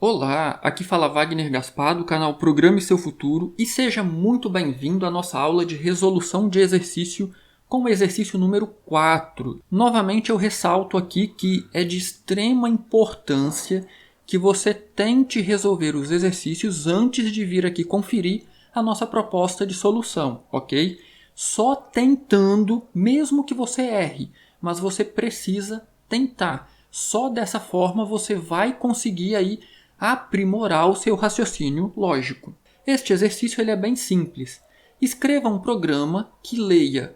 Olá, aqui fala Wagner Gaspar do canal Programe Seu Futuro e seja muito bem-vindo à nossa aula de resolução de exercício com o exercício número 4. Novamente eu ressalto aqui que é de extrema importância que você tente resolver os exercícios antes de vir aqui conferir a nossa proposta de solução, ok? Só tentando, mesmo que você erre, mas você precisa tentar. Só dessa forma você vai conseguir aí aprimorar o seu raciocínio lógico. Este exercício ele é bem simples. Escreva um programa que leia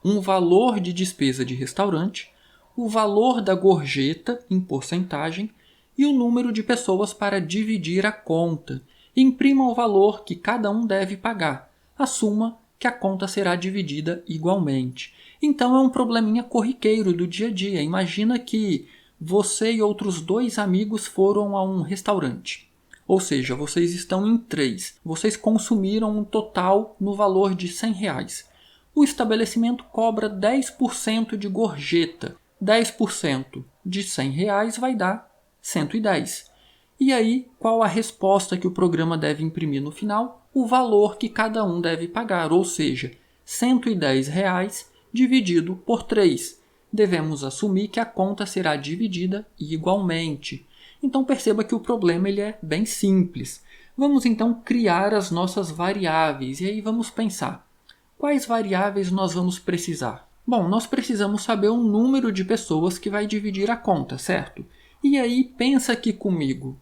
um valor de despesa de restaurante, o valor da gorjeta em porcentagem e o número de pessoas para dividir a conta. Imprima o valor que cada um deve pagar. Assuma que a conta será dividida igualmente. Então é um probleminha corriqueiro do dia a dia. Imagina que você e outros 2 amigos foram a um restaurante. Ou seja, vocês estão em 3. Vocês consumiram um total no valor de R$100. O estabelecimento cobra 10% de gorjeta. 10% de R$100 vai dar 110. E aí, qual a resposta que o programa deve imprimir no final? O valor que cada um deve pagar, ou seja, R$110 dividido por 3. Devemos assumir que a conta será dividida igualmente. Então perceba que o problema ele é bem simples. Vamos então criar as nossas variáveis e aí vamos pensar. Quais variáveis nós vamos precisar? Bom, nós precisamos saber o número de pessoas que vai dividir a conta, certo? E aí pensa aqui comigo.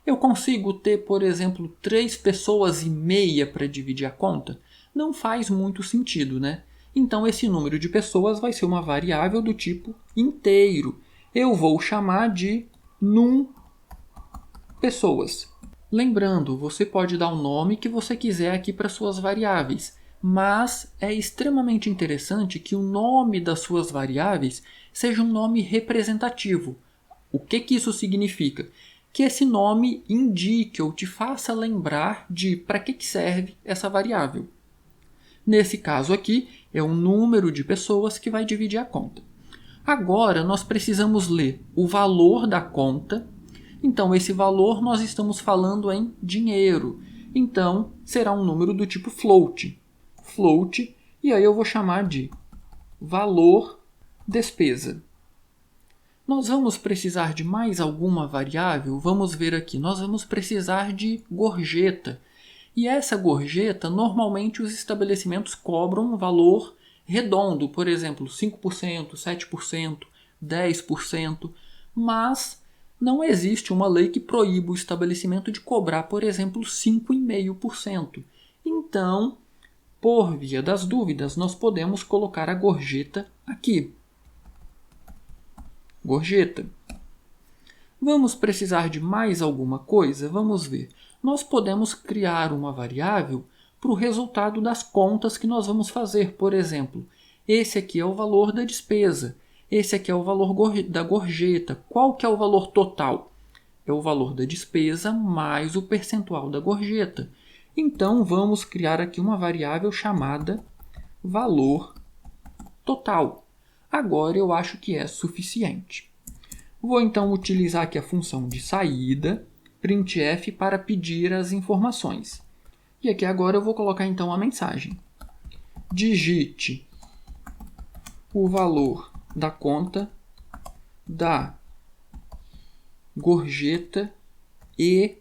Eu consigo ter, por exemplo, 3 pessoas e meia para dividir a conta? Não faz muito sentido, né? Então esse número de pessoas vai ser uma variável do tipo inteiro. Eu vou chamar de num pessoas. Lembrando, você pode dar o nome que você quiser aqui para suas variáveis, mas é extremamente interessante que o nome das suas variáveis seja um nome representativo. O que isso significa? Que esse nome indique ou te faça lembrar de para que serve essa variável. Nesse caso aqui, é o número de pessoas que vai dividir a conta. Agora, nós precisamos ler o valor da conta. Então, esse valor nós estamos falando em dinheiro. Então, será um número do tipo float. Float, e aí eu vou chamar de valor despesa. Nós vamos precisar de mais alguma variável? Vamos ver aqui. Nós vamos precisar de gorjeta. E essa gorjeta, normalmente os estabelecimentos cobram um valor redondo, por exemplo, 5%, 7%, 10%, mas não existe uma lei que proíba o estabelecimento de cobrar, por exemplo, 5,5%. Então, por via das dúvidas, nós podemos colocar a gorjeta aqui. Gorjeta. Vamos precisar de mais alguma coisa? Vamos ver. Nós podemos criar uma variável para o resultado das contas que nós vamos fazer. Por exemplo, esse aqui é o valor da despesa. Esse aqui é o valor da gorjeta. Qual que é o valor total? É o valor da despesa mais o percentual da gorjeta. Então, vamos criar aqui uma variável chamada valor total. Agora eu acho que é suficiente. Vou então utilizar aqui a função de saída, printf, para pedir as informações. E aqui agora eu vou colocar então a mensagem. Digite o valor da conta da gorjeta e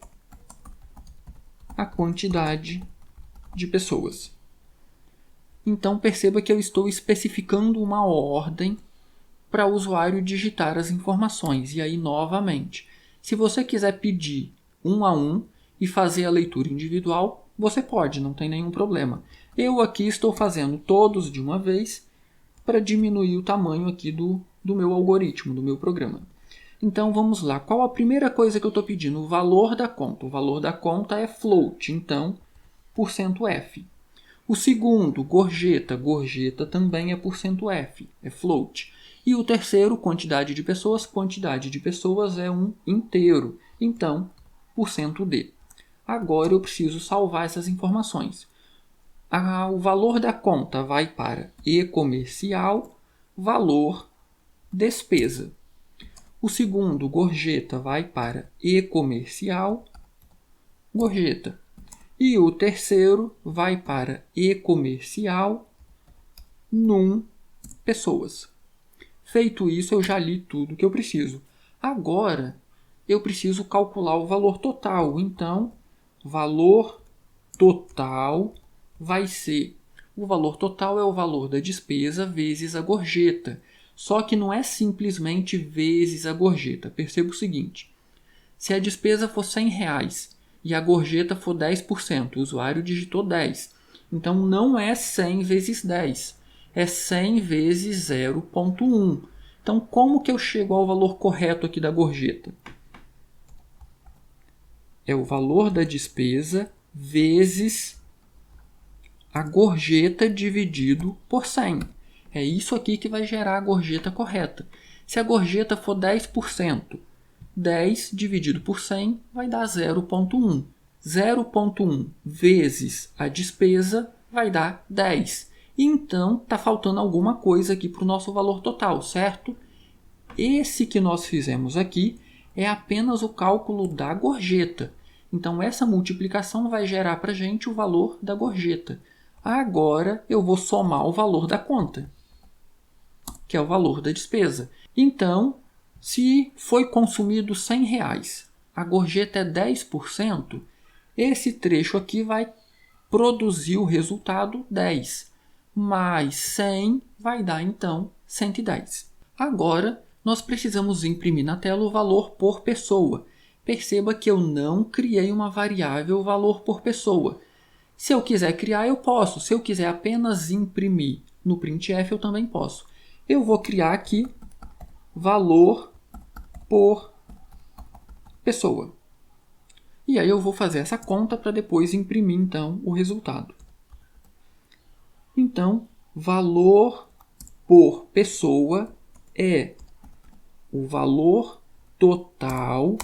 a quantidade de pessoas. Então perceba que eu estou especificando uma ordem para o usuário digitar as informações. E aí, novamente, se você quiser pedir um a um e fazer a leitura individual, você pode, não tem nenhum problema. Eu aqui estou fazendo todos de uma vez para diminuir o tamanho aqui do meu algoritmo, do meu programa. Então, vamos lá. Qual a primeira coisa que eu estou pedindo? O valor da conta. O valor da conta é float, então, %F. O segundo, gorjeta. Gorjeta também é %F, é float. E o terceiro, quantidade de pessoas. Quantidade de pessoas é um inteiro. Então, %D. Agora eu preciso salvar essas informações. O valor da conta vai para e-comercial, valor despesa. O segundo, gorjeta, vai para e-comercial, gorjeta. E o terceiro vai para e-comercial, num, pessoas. Feito isso, eu já li tudo que eu preciso. Agora, eu preciso calcular o valor total. Então, valor total vai ser... O valor total é o valor da despesa vezes a gorjeta. Só que não é simplesmente vezes a gorjeta. Perceba o seguinte. Se a despesa for R$100 e a gorjeta for 10%, o usuário digitou 10. Então, não é 100 vezes 10. É 100 vezes 0,1. Então, como que eu chego ao valor correto aqui da gorjeta? É o valor da despesa vezes a gorjeta dividido por 100. É isso aqui que vai gerar a gorjeta correta. Se a gorjeta for 10%, 10 dividido por 100 vai dar 0,1. 0,1 vezes a despesa vai dar 10. Então, está faltando alguma coisa aqui para o nosso valor total, certo? Esse que nós fizemos aqui é apenas o cálculo da gorjeta. Então, essa multiplicação vai gerar para a gente o valor da gorjeta. Agora, eu vou somar o valor da conta, que é o valor da despesa. Então, se foi consumido R$100, a gorjeta é 10%, esse trecho aqui vai produzir o resultado 10. Mais 100 vai dar, então, 110. Agora, nós precisamos imprimir na tela o valor por pessoa. Perceba que eu não criei uma variável valor por pessoa. Se eu quiser criar, eu posso. Se eu quiser apenas imprimir no printf, eu também posso. Eu vou criar aqui valor por pessoa. E aí eu vou fazer essa conta para depois imprimir, então, o resultado. Então, valor por pessoa é o valor total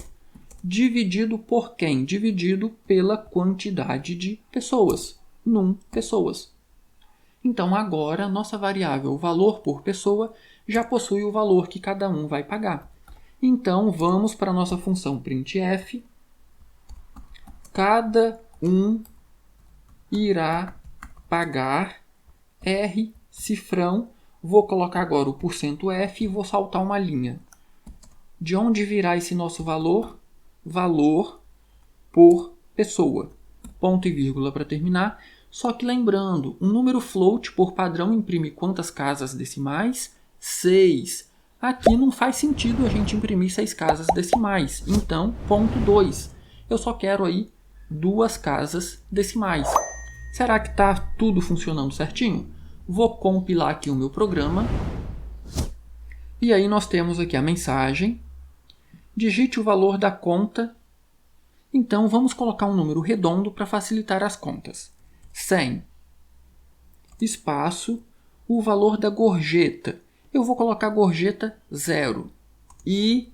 dividido por quem? Dividido pela quantidade de pessoas, num pessoas. Então, agora, a nossa variável valor por pessoa já possui o valor que cada um vai pagar. Então, vamos para a nossa função printf. Cada um irá pagar R, cifrão. Vou colocar agora o %F e vou saltar uma linha. De onde virá esse nosso valor? Valor por pessoa. Ponto e vírgula para terminar. Só que lembrando, um número float por padrão imprime quantas casas decimais? 6. Aqui não faz sentido a gente imprimir 6 casas decimais. Então, ponto 2. Eu só quero aí 2 casas decimais. Será que está tudo funcionando certinho? Vou compilar aqui o meu programa. E aí nós temos aqui a mensagem. Digite o valor da conta. Então, vamos colocar um número redondo para facilitar as contas. 100. Espaço. O valor da gorjeta. Eu vou colocar gorjeta 0. E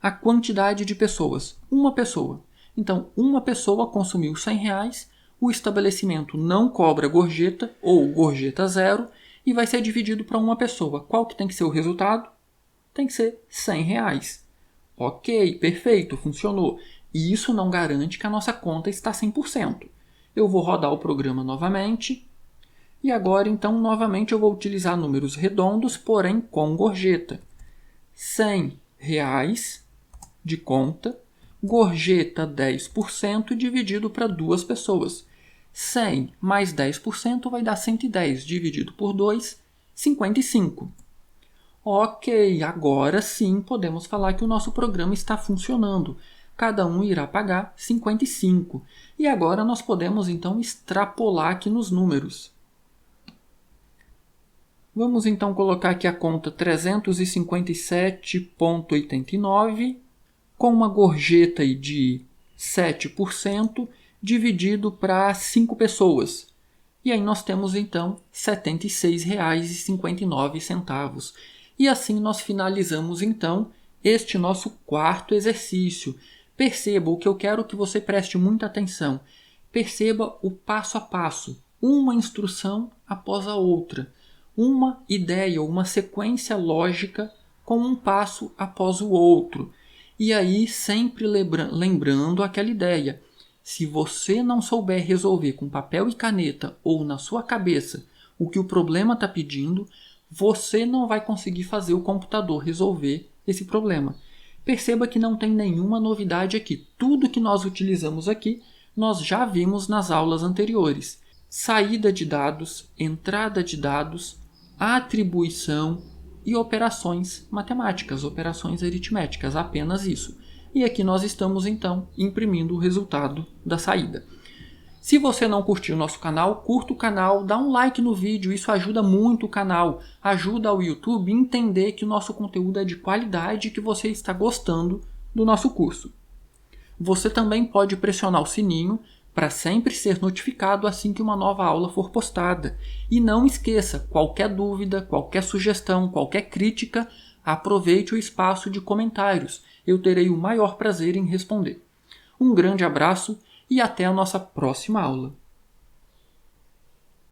a quantidade de pessoas. Uma pessoa. Então, uma pessoa consumiu R$100. O estabelecimento não cobra gorjeta ou gorjeta 0 e vai ser dividido para uma pessoa. Qual que tem que ser o resultado? Tem que ser R$100. Ok, perfeito, funcionou. E isso não garante que a nossa conta está 100%. Eu vou rodar o programa novamente. E agora, então, novamente eu vou utilizar números redondos, porém com gorjeta. R$100 de conta, gorjeta 10% dividido para 2 pessoas. 100 mais 10% vai dar 110 dividido por 2, 55. Ok, agora sim podemos falar que o nosso programa está funcionando. Cada um irá pagar 55. E agora nós podemos então extrapolar aqui nos números. Vamos então colocar aqui a conta 357,89 com uma gorjeta de 7% dividido para 5 pessoas. E aí nós temos então R$ 76,59. E assim nós finalizamos então este nosso quarto exercício. Perceba, o que eu quero que você preste muita atenção. Perceba o passo a passo, uma instrução após a outra. Uma ideia ou uma sequência lógica com um passo após o outro. E aí sempre lembrando aquela ideia. Se você não souber resolver com papel e caneta ou na sua cabeça o que o problema está pedindo, você não vai conseguir fazer o computador resolver esse problema. Perceba que não tem nenhuma novidade aqui. Tudo que nós utilizamos aqui, nós já vimos nas aulas anteriores. Saída de dados, entrada de dados, atribuição e operações matemáticas, operações aritméticas, apenas isso. E aqui nós estamos então imprimindo o resultado da saída. Se você não curtiu o nosso canal, curta o canal, dá um like no vídeo, isso ajuda muito o canal, ajuda o YouTube a entender que o nosso conteúdo é de qualidade e que você está gostando do nosso curso. Você também pode pressionar o sininho para sempre ser notificado assim que uma nova aula for postada. E não esqueça, qualquer dúvida, qualquer sugestão, qualquer crítica, aproveite o espaço de comentários. Eu terei o maior prazer em responder. Um grande abraço e até a nossa próxima aula.